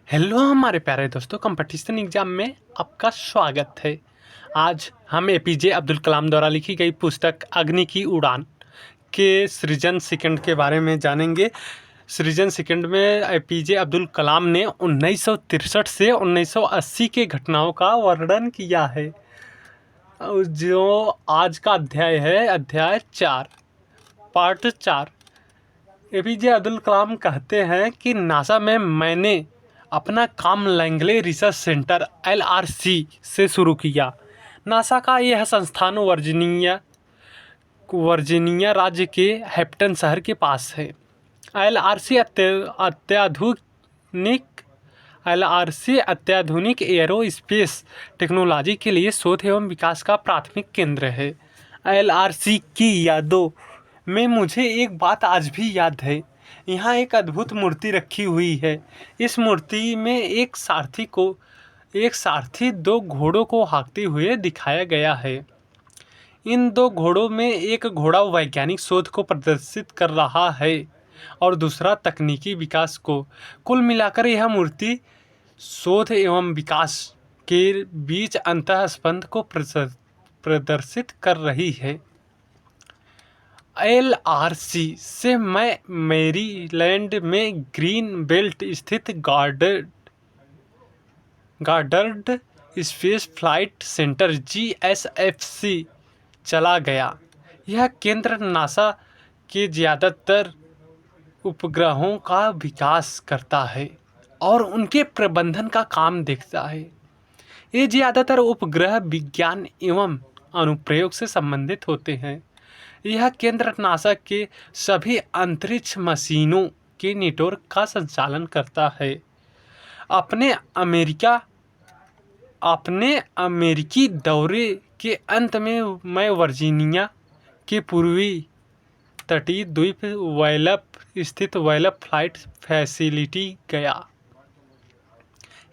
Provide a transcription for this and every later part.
Hello हमारे प्यारे दोस्तों, कंपटीशन एग्जाम में आपका स्वागत है। आज हम एपीजे अब्दुल कलाम द्वारा लिखी गई पुस्तक अग्नि की उड़ान के सृजन सेकंड के बारे में जानेंगे। सृजन सेकंड में एपीजे अब्दुल कलाम ने 1963 से 1980 के घटनाओं का वर्णन किया है। जो आज का अध्याय है, अध्याय 4, पार्ट 4। एपीजे अब्दुल कलाम कहते हैं कि नासा में मैंने अपना काम लैंगले रिसर्च सेंटर LRC से शुरू किया। नासा का यह संस्थान वर्जीनिया राज्य के हैम्पटन शहर के पास है। अत्याधुनिक एयरोस्पेस टेक्नोलॉजी के लिए शोध एवं विकास का प्राथमिक केंद्र है। LRC की यादों में मुझे एक बात आज भी याद है। यहाँ एक अद्भुत मूर्ति रखी हुई है। इस मूर्ति में एक सारथी दो घोड़ों को हाँकते हुए दिखाया गया है। इन दो घोड़ों में एक घोड़ा वैज्ञानिक शोध को प्रदर्शित कर रहा है और दूसरा तकनीकी विकास को। कुल मिलाकर यह मूर्ति शोध एवं विकास के बीच अंतःस्पंद को प्रदर्शित कर रही है। LRC से मैं मैरीलैंड में ग्रीन बेल्ट स्थित गॉडर्ड स्पेस फ्लाइट सेंटर GSFC चला गया। यह केंद्र नासा के ज़्यादातर उपग्रहों का विकास करता है और उनके प्रबंधन का काम देखता है। ये ज़्यादातर उपग्रह विज्ञान एवं अनुप्रयोग से संबंधित होते हैं। यह केंद्र नासा के सभी अंतरिक्ष मशीनों के नेटवर्क का संचालन करता है। अपने अमेरिकी दौरे के अंत में मैं वर्जीनिया के पूर्वी तटीय द्वीप वैलप स्थित वैलप फ्लाइट फैसिलिटी गया।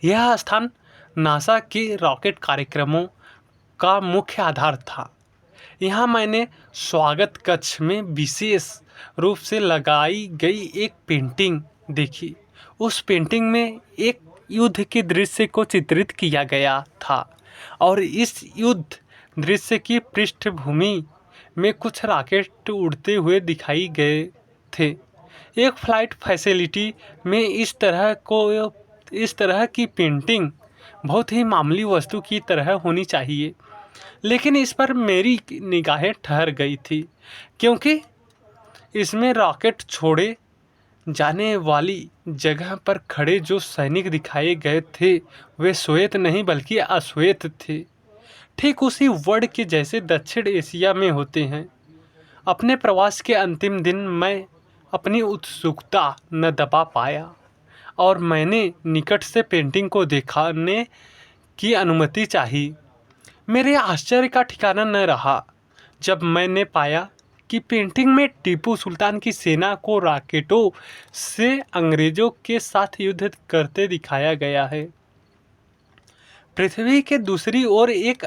यह स्थान नासा के रॉकेट कार्यक्रमों का मुख्य आधार था। यहाँ मैंने स्वागत कक्ष में विशेष रूप से लगाई गई एक पेंटिंग देखी। उस पेंटिंग में एक युद्ध के दृश्य को चित्रित किया गया था और इस युद्ध दृश्य की पृष्ठभूमि में कुछ रॉकेट उड़ते हुए दिखाई गए थे। एक फ्लाइट फैसिलिटी में इस तरह की पेंटिंग बहुत ही मामूली वस्तु की तरह होनी चाहिए, लेकिन इस पर मेरी निगाहें ठहर गई थी क्योंकि इसमें रॉकेट छोड़े जाने वाली जगह पर खड़े जो सैनिक दिखाए गए थे वे श्वेत नहीं बल्कि अश्वेत थे, ठीक उसी वर्ण के जैसे दक्षिण एशिया में होते हैं। अपने प्रवास के अंतिम दिन मैं अपनी उत्सुकता न दबा पाया और मैंने निकट से पेंटिंग को देखने की अनुमति चाही। मेरे आश्चर्य का ठिकाना न रहा जब मैंने पाया कि पेंटिंग में टीपू सुल्तान की सेना को रॉकेटों से अंग्रेजों के साथ युद्ध करते दिखाया गया है। पृथ्वी के दूसरी ओर एक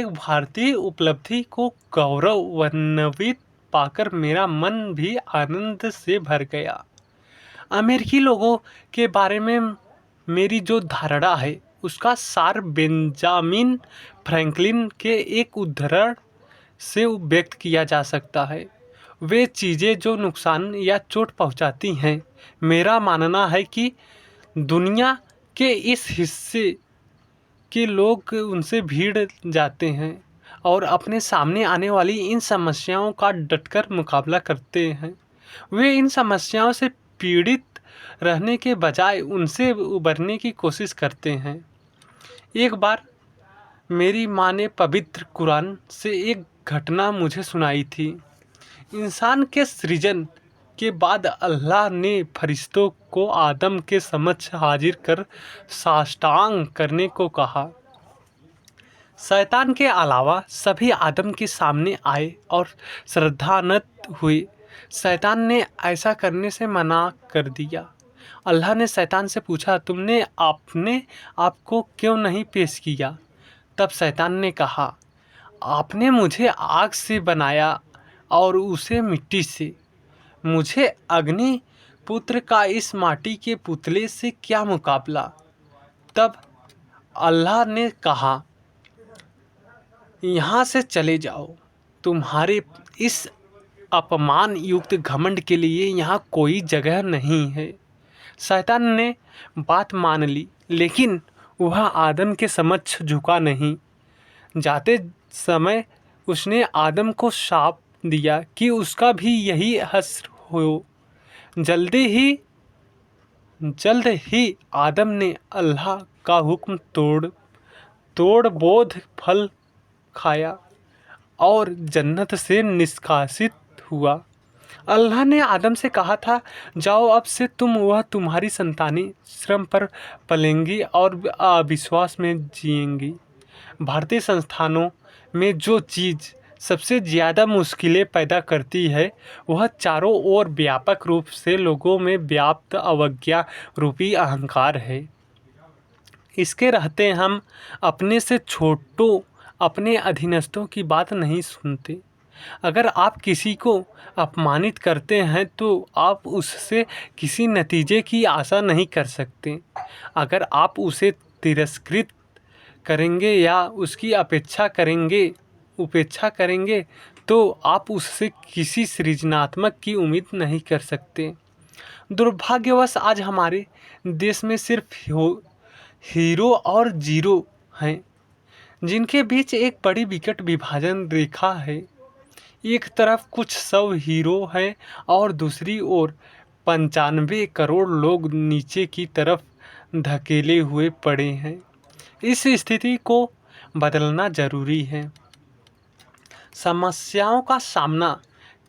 भारतीय उपलब्धि को गौरवान्वित पाकर मेरा मन भी आनंद से भर गया। अमेरिकी लोगों के बारे में मेरी जो धारणा है उसका सार बेंजामिन फ्रैंकलिन के एक उद्धरण से व्यक्त किया जा सकता है। वे चीज़ें जो नुकसान या चोट पहुंचाती हैं, मेरा मानना है कि दुनिया के इस हिस्से के लोग उनसे भीड़ जाते हैं और अपने सामने आने वाली इन समस्याओं का डटकर मुकाबला करते हैं। वे इन समस्याओं से पीड़ित रहने के बजाय उनसे उबरने की कोशिश करते हैं। एक बार मेरी माँ ने पवित्र कुरान से एक घटना मुझे सुनाई थी। इंसान के सृजन के बाद अल्लाह ने फरिश्तों को आदम के समक्ष हाजिर कर साष्टांग करने को कहा। शैतान के अलावा सभी आदम के सामने आए और श्रद्धान्वित हुए। शैतान ने ऐसा करने से मना कर दिया। अल्लाह ने शैतान से पूछा, तुमने अपने आप को क्यों नहीं पेश किया? तब शैतान ने कहा, आपने मुझे आग से बनाया और उसे मिट्टी से। मुझे अग्नि पुत्र का इस माटी के पुतले से क्या मुकाबला। तब अल्लाह ने कहा, यहाँ से चले जाओ, तुम्हारे इस अपमान युक्त घमंड के लिए यहाँ कोई जगह नहीं है। शैतान ने बात मान ली, लेकिन वह आदम के समक्ष झुका नहीं। जाते समय उसने आदम को शाप दिया कि उसका भी यही हश्र हो। जल्द ही आदम ने अल्लाह का हुक्म तोड़ बोध फल खाया और जन्नत से निष्कासित हुआ। अल्लाह ने आदम से कहा था, जाओ, अब से तुम्हारी संतानें श्रम पर पलेंगी और अविश्वास में जिएंगी। भारतीय संस्थानों में जो चीज़ सबसे ज़्यादा मुश्किलें पैदा करती है वह चारों ओर व्यापक रूप से लोगों में व्याप्त अवज्ञा रूपी अहंकार है। इसके रहते हम अपने से छोटों, अपने अधीनस्थों की बात नहीं सुनते। अगर आप किसी को अपमानित करते हैं तो आप उससे किसी नतीजे की आशा नहीं कर सकते। अगर आप उसे तिरस्कृत करेंगे या उसकी उपेक्षा करेंगे तो आप उससे किसी सृजनात्मक की उम्मीद नहीं कर सकते। दुर्भाग्यवश आज हमारे देश में सिर्फ हीरो और जीरो हैं, जिनके बीच एक बड़ी विकट विभाजन रेखा है। एक तरफ कुछ 100 हीरो हैं और दूसरी ओर 95 करोड़ लोग नीचे की तरफ धकेले हुए पड़े हैं। इस स्थिति को बदलना जरूरी है। समस्याओं का सामना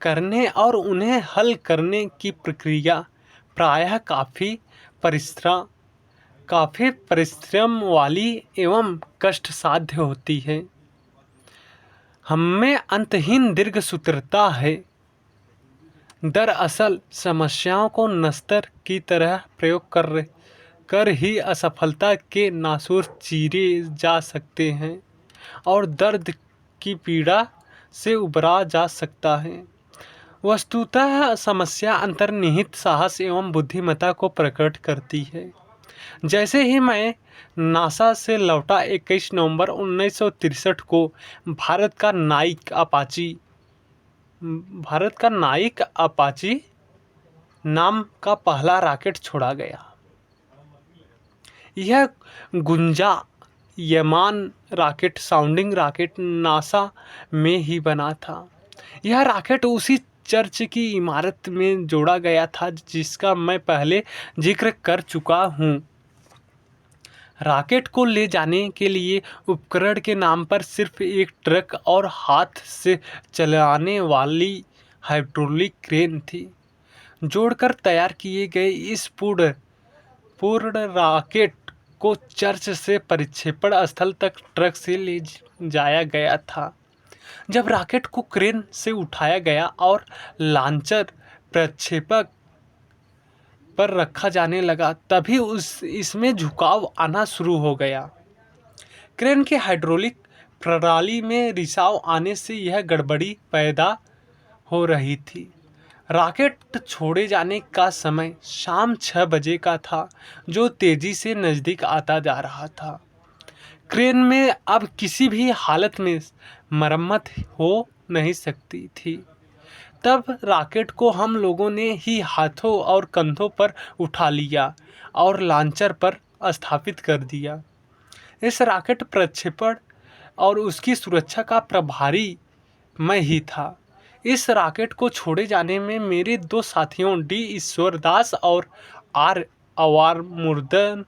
करने और उन्हें हल करने की प्रक्रिया प्रायः काफ़ी परिश्रम वाली एवं कष्ट साध्य होती है। हममें अंतहीन दीर्घसूत्रता है। दरअसल समस्याओं को नस्तर की तरह प्रयोग कर ही असफलता के नासूर चीरे जा सकते हैं और दर्द की पीड़ा से उबरा जा सकता है। वस्तुतः समस्या अंतर्निहित साहस एवं बुद्धिमत्ता को प्रकट करती है। जैसे ही मैं नासा से लौटा 21 नवंबर 1963 को भारत का नाइक अपाची नाम का पहला रॉकेट छोड़ा गया। यह गुंजायमान रॉकेट, साउंडिंग रॉकेट नासा में ही बना था। यह रॉकेट उसी चर्च की इमारत में जोड़ा गया था जिसका मैं पहले जिक्र कर चुका हूँ। रॉकेट को ले जाने के लिए उपकरण के नाम पर सिर्फ एक ट्रक और हाथ से चलाने वाली हाइड्रोलिक क्रेन थी। जोड़कर तैयार किए गए इस पूर्ण रॉकेट को चर्च से प्रक्षेपण स्थल तक ट्रक से ले जाया गया था। जब रॉकेट को क्रेन से उठाया गया और लॉन्चर प्रक्षेपक पर रखा जाने लगा, तभी इसमें झुकाव आना शुरू हो गया। क्रेन के हाइड्रोलिक प्रणाली में रिसाव आने से यह गड़बड़ी पैदा हो रही थी। रॉकेट छोड़े जाने का समय शाम 6 बजे का था, जो तेजी से नज़दीक आता जा रहा था। क्रेन में अब किसी भी हालत में मरम्मत हो नहीं सकती थी। तब रॉकेट को हम लोगों ने ही हाथों और कंधों पर उठा लिया और लॉन्चर पर स्थापित कर दिया। इस रॉकेट प्रक्षेपण और उसकी सुरक्षा का प्रभारी मैं ही था। इस रॉकेट को छोड़े जाने में मेरे 2 साथियों डी ईश्वरदास और आर अवार मुर्दन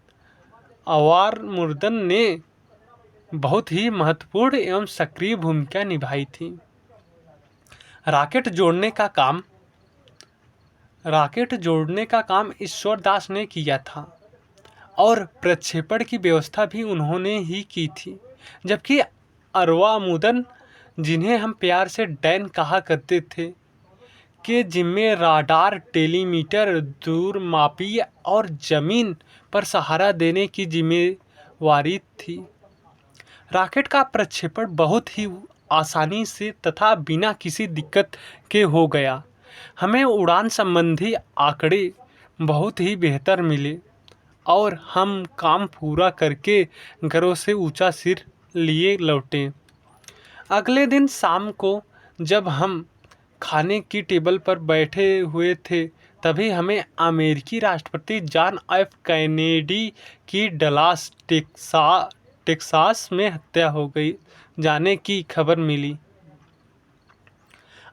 ने बहुत ही महत्वपूर्ण एवं सक्रिय भूमिका निभाई थी। रॉकेट जोड़ने का काम ईश्वरदास ने किया था और प्रक्षेपण की व्यवस्था भी उन्होंने ही की थी, जबकि अरवा-मुदन, जिन्हें हम प्यार से डैन कहा करते थे, के जिम्मे राडार, टेलीमीटर, दूरमापी और जमीन पर सहारा देने की जिम्मेवारी थी। रॉकेट का प्रक्षेपण बहुत ही आसानी से तथा बिना किसी दिक्कत के हो गया। हमें उड़ान संबंधी आंकड़े बहुत ही बेहतर मिले और हम काम पूरा करके घरों से ऊंचा सिर लिए लौटे। अगले दिन शाम को जब हम खाने की टेबल पर बैठे हुए थे, तभी हमें अमेरिकी राष्ट्रपति जॉन एफ कैनेडी की डलास टेक्सास में हत्या हो गई जाने की खबर मिली।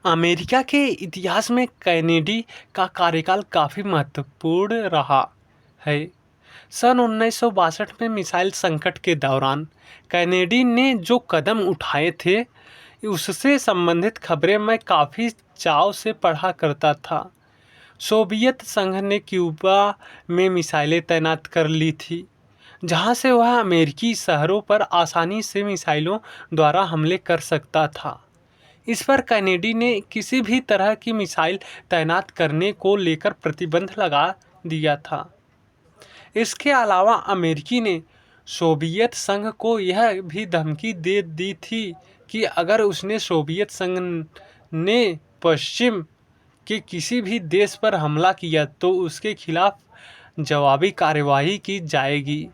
अमेरिका के इतिहास में कैनेडी का कार्यकाल काफ़ी महत्वपूर्ण रहा है। सन 1962 में मिसाइल संकट के दौरान कैनेडी ने जो कदम उठाए थे, उससे संबंधित खबरें मैं काफ़ी चाव से पढ़ा करता था। सोवियत संघ ने क्यूबा में मिसाइलें तैनात कर ली थी, जहां से वह अमेरिकी शहरों पर आसानी से मिसाइलों द्वारा हमले कर सकता था। इस पर कैनेडी ने किसी भी तरह की मिसाइल तैनात करने को लेकर प्रतिबंध लगा दिया था। इसके अलावा अमेरिकी ने सोवियत संघ को यह भी धमकी दे दी थी कि अगर उसने सोवियत संघ ने पश्चिम के किसी भी देश पर हमला किया तो उसके खिलाफ जवाबी कार्यवाही की जाएगी।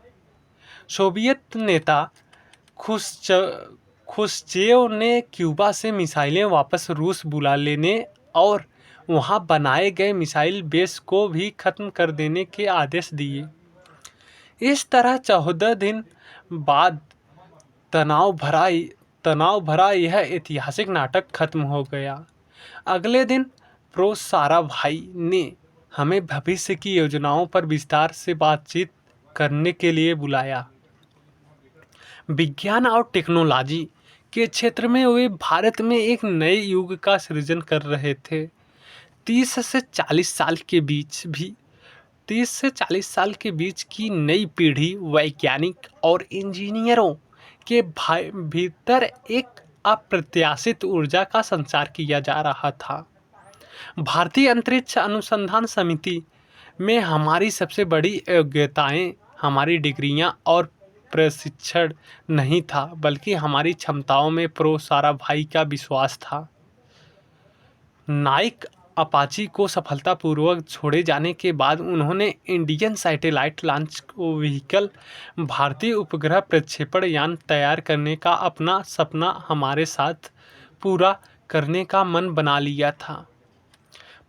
सोवियत नेता खुश्चेव ने क्यूबा से मिसाइलें वापस रूस बुला लेने और वहां बनाए गए मिसाइल बेस को भी खत्म कर देने के आदेश दिए। इस तरह 14 दिन बाद तनाव भरा यह ऐतिहासिक नाटक खत्म हो गया। अगले दिन प्रो साराभाई ने हमें भविष्य की योजनाओं पर विस्तार से बातचीत करने के लिए बुलाया। विज्ञान और टेक्नोलॉजी के क्षेत्र में वे भारत में एक नए युग का सृजन कर रहे थे। 30 से 40 साल के बीच की नई पीढ़ी वैज्ञानिक और इंजीनियरों के भीतर एक अप्रत्याशित ऊर्जा का संचार किया जा रहा था। भारतीय अंतरिक्ष अनुसंधान समिति में हमारी सबसे बड़ी योग्यताएं हमारी डिग्रियां और प्रशिक्षण नहीं था, बल्कि हमारी क्षमताओं में प्रो साराभाई का विश्वास था। नाइक अपाची को सफलतापूर्वक छोड़े जाने के बाद उन्होंने इंडियन सैटेलाइट लॉन्च व्हीकल भारतीय उपग्रह प्रक्षेपण यान तैयार करने का अपना सपना हमारे साथ पूरा करने का मन बना लिया था।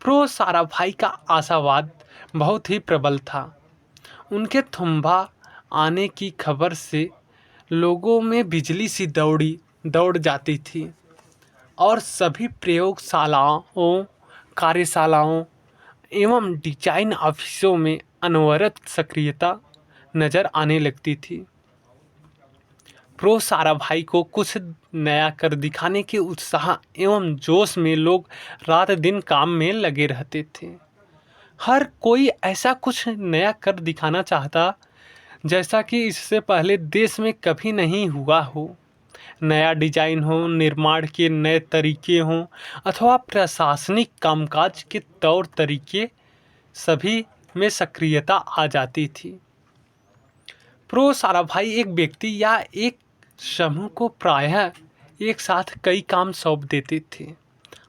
प्रो साराभाई का आशावाद बहुत ही प्रबल था। उनके थुम्बा आने की खबर से लोगों में बिजली सी दौड़ जाती थी और सभी प्रयोगशालाओं, कार्यशालाओं एवं डिजाइन ऑफिसों में अनवरत सक्रियता नजर आने लगती थी। प्रो साराभाई को कुछ नया कर दिखाने के उत्साह एवं जोश में लोग रात दिन काम में लगे रहते थे। हर कोई ऐसा कुछ नया कर दिखाना चाहता जैसा कि इससे पहले देश में कभी नहीं हुआ हो। नया डिजाइन हो, निर्माण के नए तरीके हों अथवा प्रशासनिक कामकाज के तौर तरीके, सभी में सक्रियता आ जाती थी। प्रो साराभाई एक व्यक्ति या एक समूह को प्रायः एक साथ कई काम सौंप देते थे।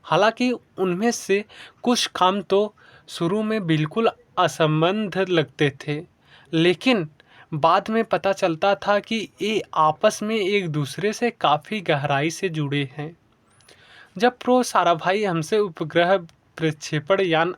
हालांकि उनमें से कुछ काम तो शुरू में बिल्कुल असंबद्ध लगते थे, लेकिन बाद में पता चलता था कि ये आपस में एक दूसरे से काफ़ी गहराई से जुड़े हैं। जब प्रो साराभाई हमसे उपग्रह प्रक्षेपण यान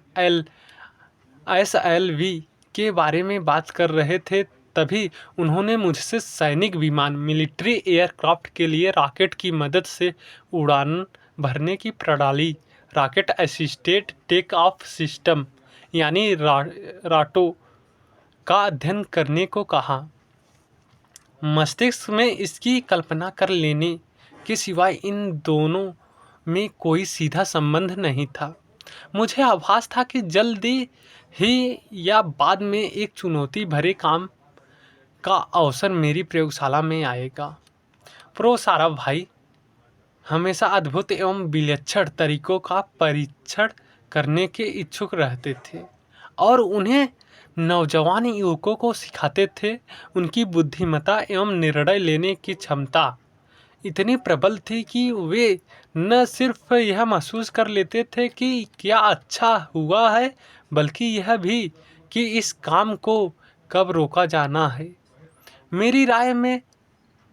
SLV के बारे में बात कर रहे थे, तभी उन्होंने मुझसे सैनिक विमान मिलिट्री एयरक्राफ्ट के लिए रॉकेट की मदद से उड़ान भरने की प्रणाली rocket assisted take off system यानी राटो का अध्ययन करने को कहा। मस्तिष्क में इसकी कल्पना कर लेने के सिवाय इन दोनों में कोई सीधा संबंध नहीं था। मुझे आभास था कि जल्दी ही या बाद में एक चुनौती भरे काम का अवसर मेरी प्रयोगशाला में आएगा। प्रो साराभाई हमेशा अद्भुत एवं विलक्षण तरीकों का परीक्षण करने के इच्छुक रहते थे और उन्हें नौजवान युवकों को सिखाते थे। उनकी बुद्धिमत्ता एवं निर्णय लेने की क्षमता इतनी प्रबल थी कि वे न सिर्फ यह महसूस कर लेते थे कि क्या अच्छा हुआ है, बल्कि यह भी कि इस काम को कब रोका जाना है। मेरी राय में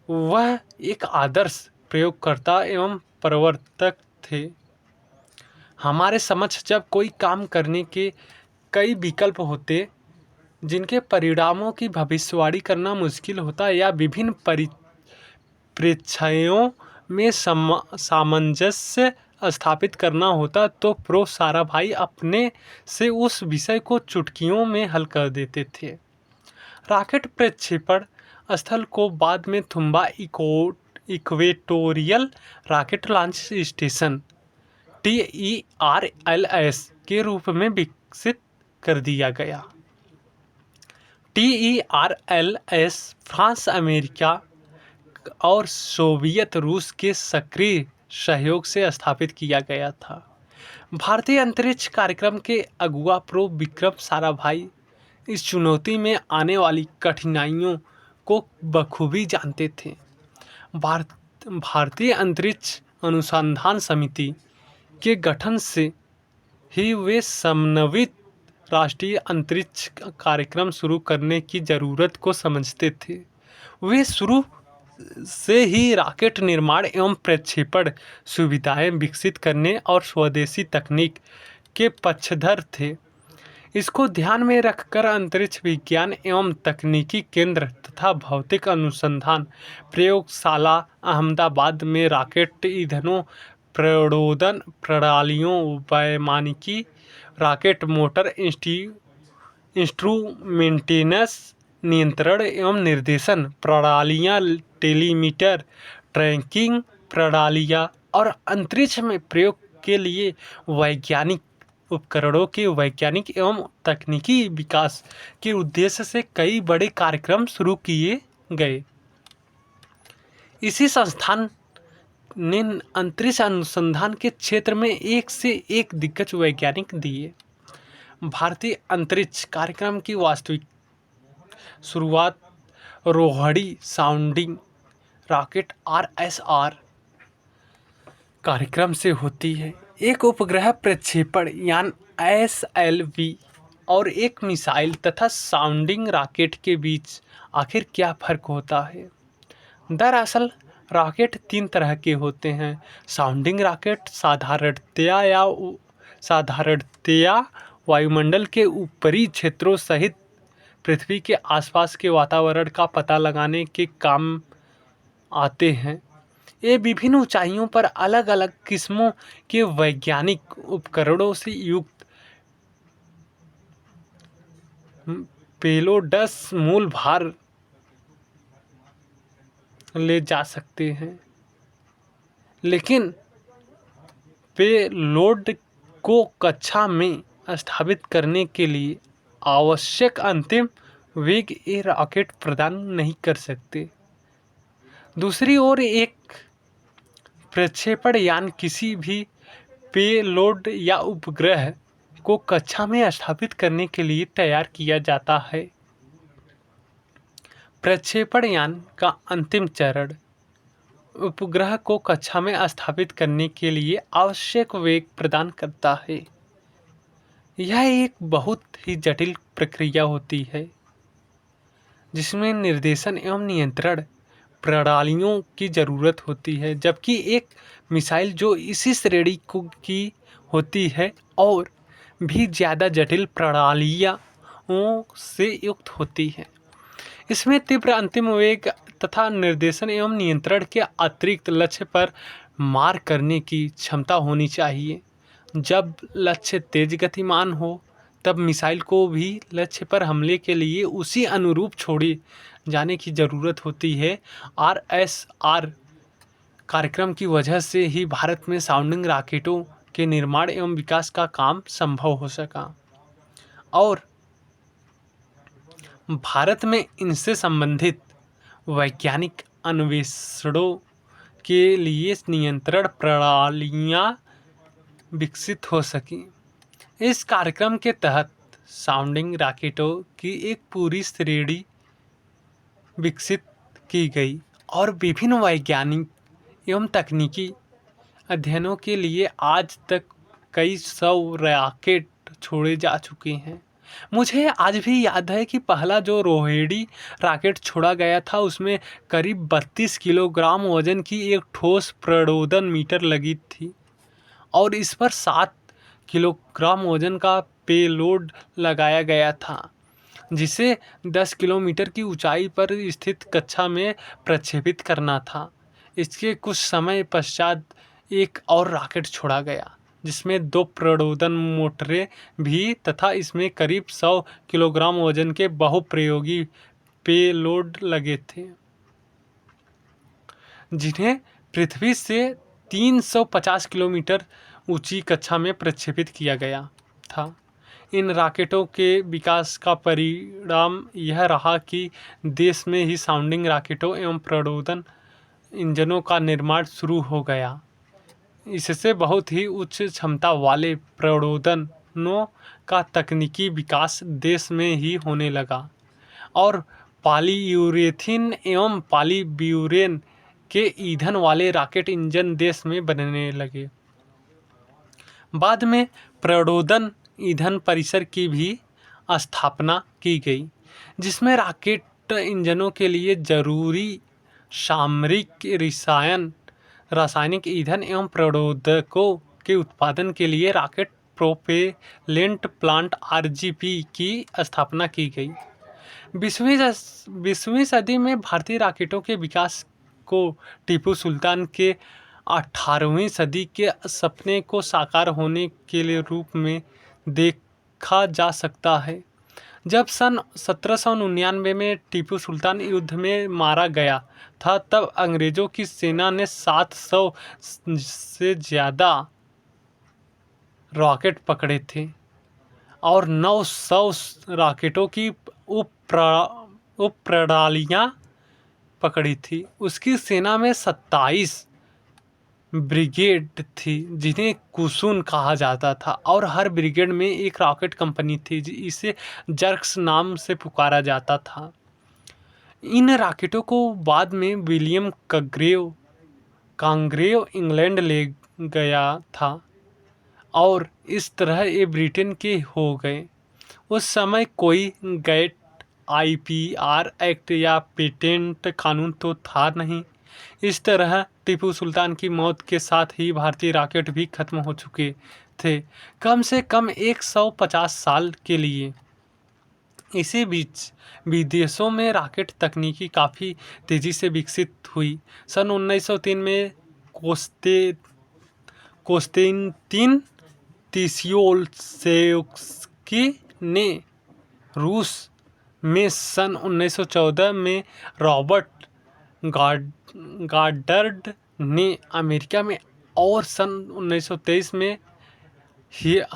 वह एक आदर्श प्रयोगकर्ता एवं प्रवर्तक थे। हमारे समक्ष जब कोई काम करने के कई विकल्प होते जिनके परिणामों की भविष्यवाणी करना मुश्किल होता या विभिन्न परिप्रेक्ष्यों में सामंजस्य स्थापित करना होता, तो प्रो साराभाई अपने से उस विषय को चुटकियों में हल कर देते थे। रॉकेट प्रक्षेपण स्थल को बाद में Thumba equatorial rocket launch station TERLS के रूप में विकसित कर दिया गया। TERLS फ्रांस, अमेरिका और सोवियत रूस के सक्रिय सहयोग से स्थापित किया गया था। भारतीय अंतरिक्ष कार्यक्रम के अगुआ प्रो विक्रम साराभाई इस चुनौती में आने वाली कठिनाइयों को बखूबी जानते थे। भारतीय अंतरिक्ष अनुसंधान समिति के गठन से ही वे समन्वित राष्ट्रीय अंतरिक्ष कार्यक्रम शुरू करने की ज़रूरत को समझते थे। वे शुरू से ही रॉकेट निर्माण एवं प्रक्षेपण सुविधाएं विकसित करने और स्वदेशी तकनीक के पक्षधर थे। इसको ध्यान में रखकर अंतरिक्ष विज्ञान एवं तकनीकी केंद्र तथा भौतिक अनुसंधान प्रयोगशाला अहमदाबाद में रॉकेट ईंधनों, प्रणोदन प्रणालियों, वैमानिकी, रॉकेट मोटर, इंस्ट्रूमेंटेशंस, नियंत्रण एवं निर्देशन प्रणालियाँ, टेलीमीटर, ट्रैकिंग प्रणालियाँ और अंतरिक्ष में प्रयोग के लिए वैज्ञानिक उपकरणों के वैज्ञानिक एवं तकनीकी विकास के उद्देश्य से कई बड़े कार्यक्रम शुरू किए गए। इसी संस्थान ने अंतरिक्ष अनुसंधान के क्षेत्र में एक से एक दिग्गज वैज्ञानिक दिए। भारतीय अंतरिक्ष कार्यक्रम की वास्तविक शुरुआत रोहिणी साउंडिंग रॉकेट RSR कार्यक्रम से होती है। एक उपग्रह प्रक्षेपण यान SLV और एक मिसाइल तथा साउंडिंग रॉकेट के बीच आखिर क्या फर्क होता है? दरअसल रॉकेट 3 तरह के होते हैं। साउंडिंग रॉकेट साधारणतया वायुमंडल के ऊपरी क्षेत्रों सहित पृथ्वी के आसपास के वातावरण का पता लगाने के काम आते हैं। ये विभिन्न ऊंचाइयों पर अलग अलग किस्मों के वैज्ञानिक उपकरणों से युक्त पेलोड्स मूल भार ले जा सकते हैं, लेकिन पेलोड को कक्षा में स्थापित करने के लिए आवश्यक अंतिम वेग ये रॉकेट प्रदान नहीं कर सकते। दूसरी ओर एक प्रक्षेपण यान किसी भी पेलोड या उपग्रह को कक्षा में स्थापित करने के लिए तैयार किया जाता है। प्रक्षेपण यान का अंतिम चरण उपग्रह को कक्षा में स्थापित करने के लिए आवश्यक वेग प्रदान करता है। यह एक बहुत ही जटिल प्रक्रिया होती है जिसमें निर्देशन एवं नियंत्रण प्रणालियों की ज़रूरत होती है, जबकि एक मिसाइल जो इसी श्रेणी की होती है और भी ज़्यादा जटिल प्रणालियों से युक्त होती है। इसमें तीव्र अंतिम वेग तथा निर्देशन एवं नियंत्रण के अतिरिक्त लक्ष्य पर मार करने की क्षमता होनी चाहिए। जब लक्ष्य तेज गतिमान हो तब मिसाइल को भी लक्ष्य पर हमले के लिए उसी अनुरूप छोड़े जाने की ज़रूरत होती है। RSR कार्यक्रम की वजह से ही भारत में साउंडिंग रॉकेटों के निर्माण एवं विकास का काम संभव हो सका और भारत में इनसे संबंधित वैज्ञानिक अन्वेषणों के लिए नियंत्रण प्रणालियाँ विकसित हो सकी। इस कार्यक्रम के तहत साउंडिंग रॉकेटों की एक पूरी श्रेणी विकसित की गई और विभिन्न वैज्ञानिक एवं तकनीकी अध्ययनों के लिए आज तक कई 100 रॉकेट छोड़े जा चुके हैं। मुझे आज भी याद है कि पहला जो रोहिणी रॉकेट छोड़ा गया था उसमें करीब 32 किलोग्राम वजन की एक ठोस प्रणोदन मीटर लगी थी और इस पर 7 किलोग्राम वजन का पेलोड लगाया गया था जिसे 10 किलोमीटर की ऊंचाई पर स्थित कक्षा में प्रक्षेपित करना था। इसके कुछ समय पश्चात एक और रॉकेट छोड़ा गया जिसमें 2 प्रणोदन मोटरें भी तथा इसमें करीब 100 किलोग्राम वजन के बहुप्रयोगी पेलोड लगे थे जिन्हें पृथ्वी से 350 किलोमीटर ऊंची कक्षा में प्रक्षेपित किया गया था। इन रॉकेटों के विकास का परिणाम यह रहा कि देश में ही साउंडिंग रॉकेटों एवं प्रणोदन इंजनों का निर्माण शुरू हो गया। इससे बहुत ही उच्च क्षमता वाले प्रणोदनों का तकनीकी विकास देश में ही होने लगा और पॉलीयूरेथीन एवं पॉलीब्यूरेन के ईंधन वाले रॉकेट इंजन देश में बनने लगे। बाद में प्रणोदन ईंधन परिसर की भी स्थापना की गई जिसमें रॉकेट इंजनों के लिए जरूरी सामरिक रासायनिक ईंधन एवं प्रणोदकों के उत्पादन के लिए रॉकेट प्रोपेलेंट प्लांट आरजीपी की स्थापना की गई। 20वीं सदी में भारतीय रॉकेटों के विकास को टीपू सुल्तान के 18वीं सदी के सपने को साकार होने के लिए रूप में देखा जा सकता है। जब सन 1799 में टीपू सुल्तान युद्ध में मारा गया था तब अंग्रेज़ों की सेना ने 700 से ज़्यादा रॉकेट पकड़े थे और 900 रॉकेटों की उप प्रणालियाँ पकड़ी थी। उसकी सेना में 27 ब्रिगेड थी जिन्हें कुसुन कहा जाता था और हर ब्रिगेड में एक रॉकेट कंपनी थी इसे जर्क्स नाम से पुकारा जाता था। इन रॉकेटों को बाद में विलियम कांग्रेव इंग्लैंड ले गया था और इस तरह ये ब्रिटेन के हो गए। उस समय कोई गैट IPR एक्ट या पेटेंट कानून तो था नहीं। इस तरह टीपू सुल्तान की मौत के साथ ही भारतीय रॉकेट भी खत्म हो चुके थे कम से कम 150 साल के लिए। इसी बीच विदेशों में रॉकेट तकनीकी काफ़ी तेज़ी से विकसित हुई। सन 1903 में कोस्तेंतीन तिसियोल्स्की ने रूस में, सन 1914 में रॉबर्ट गॉडर्ड ने अमेरिका में और सन 1923 में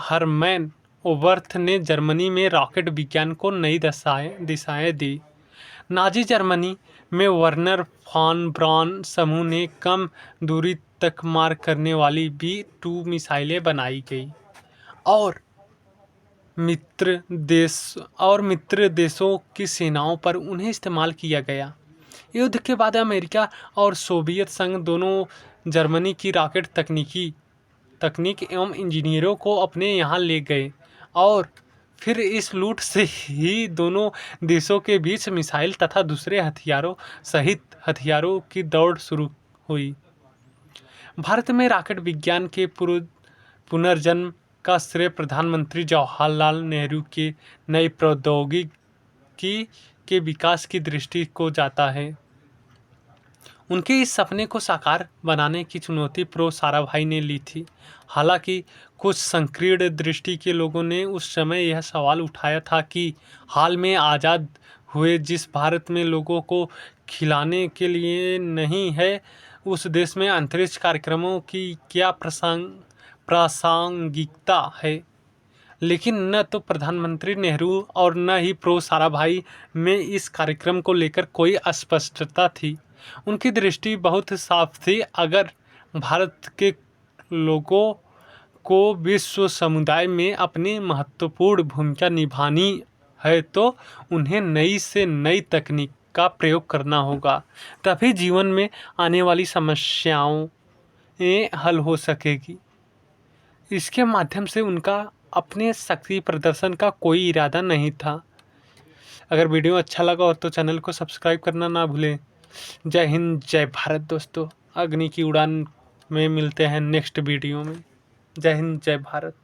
हरमैन ओबर्थ ने जर्मनी में रॉकेट विज्ञान को नई दिशाएं दी। नाजी जर्मनी में वर्नर फॉन ब्रॉन समूह ने कम दूरी तक मार करने वाली B-2 मिसाइलें बनाई गई और मित्र देशों की सेनाओं पर उन्हें इस्तेमाल किया गया। युद्ध के बाद अमेरिका और सोवियत संघ दोनों जर्मनी की रॉकेट तकनीक एवं इंजीनियरों को अपने यहाँ ले गए और फिर इस लूट से ही दोनों देशों के बीच मिसाइल तथा दूसरे हथियारों की दौड़ शुरू हुई। भारत में रॉकेट विज्ञान के पुनर्जन्म का श्रेय प्रधानमंत्री जवाहरलाल नेहरू के नई प्रौद्योगिकी के विकास की दृष्टि को जाता है। उनके इस सपने को साकार बनाने की चुनौती प्रो साराभाई ने ली थी। हालांकि कुछ संकीर्ण दृष्टि के लोगों ने उस समय यह सवाल उठाया था कि हाल में आज़ाद हुए जिस भारत में लोगों को खिलाने के लिए नहीं है, उस देश में अंतरिक्ष कार्यक्रमों की क्या प्रासंगिकता है। लेकिन न तो प्रधानमंत्री नेहरू और न ही प्रो साराभाई में इस कार्यक्रम को लेकर कोई अस्पष्टता थी। उनकी दृष्टि बहुत साफ थी। अगर भारत के लोगों को विश्व समुदाय में अपनी महत्वपूर्ण भूमिका निभानी है तो उन्हें नई से नई तकनीक का प्रयोग करना होगा, तभी जीवन में आने वाली समस्याओं हल हो सकेगी। इसके माध्यम से उनका अपने शक्ति प्रदर्शन का कोई इरादा नहीं था। अगर वीडियो अच्छा लगा हो तो चैनल को सब्सक्राइब करना ना भूलें। जय हिंद, जय भारत दोस्तों। अग्नि की उड़ान में मिलते हैं नेक्स्ट वीडियो में। जय हिंद, जय भारत।